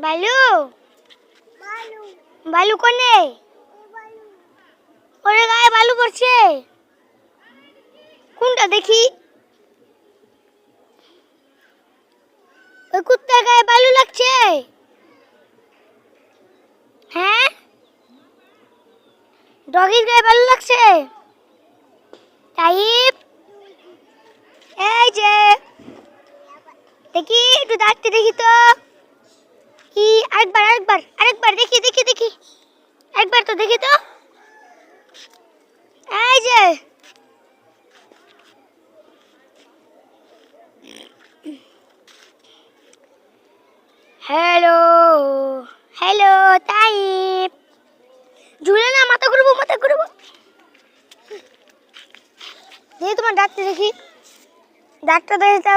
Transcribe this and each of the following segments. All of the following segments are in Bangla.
বালু বালু কোনে? ওরে গায়ে বালু পড়ছে। কোনটা দেখি? ওই কুত্তার গায়ে বালু লাগছে। হ্যাঁ, ডগির গায়ে বালু লাগছে। টাইপ এই যে দেখি, একটু দাঁড়তে দেখি তো। কি আরেকবার দেখি দেখি দেখি, একবার তো দেখি তো। এই যে হ্যালো হ্যালো টাইপ। ঝুলে না, মাথা ঘুরবো দেখি তোমার দাঁতটা দেখি। দাঁতটা দেখি তো।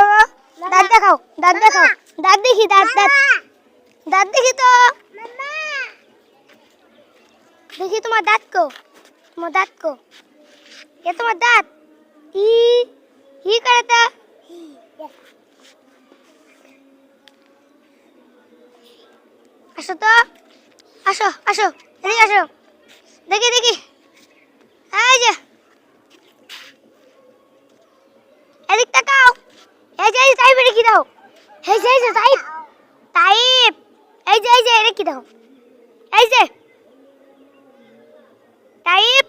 দাঁত দেখাও, দাঁত দেখাও। দাঁত দেখি, দাঁত দেখি তো। দেখি তোমার দাঁত কো, এ তোমার দাঁত কি করে তা? আসো তো, আসো এদিকে আসো। দেখি এই যে এদিক তাকাও। এই যে টাইপ রেখে দাও। এই যে টাইপ এই যে রেখে দাও। এই যে টাইপ